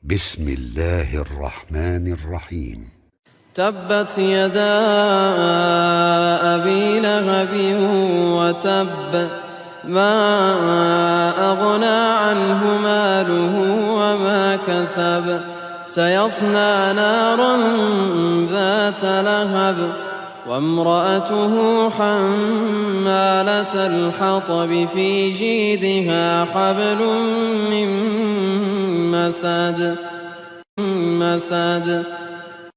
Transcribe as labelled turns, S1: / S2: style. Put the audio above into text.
S1: بسم الله الرحمن الرحيم.
S2: تبت يدا أبي لهب وتب، ما أغنى عنه ماله وما كسب، سيصلى نارا ذات لهب وامرأته حمالة الحطب في جيدها حبل من مسد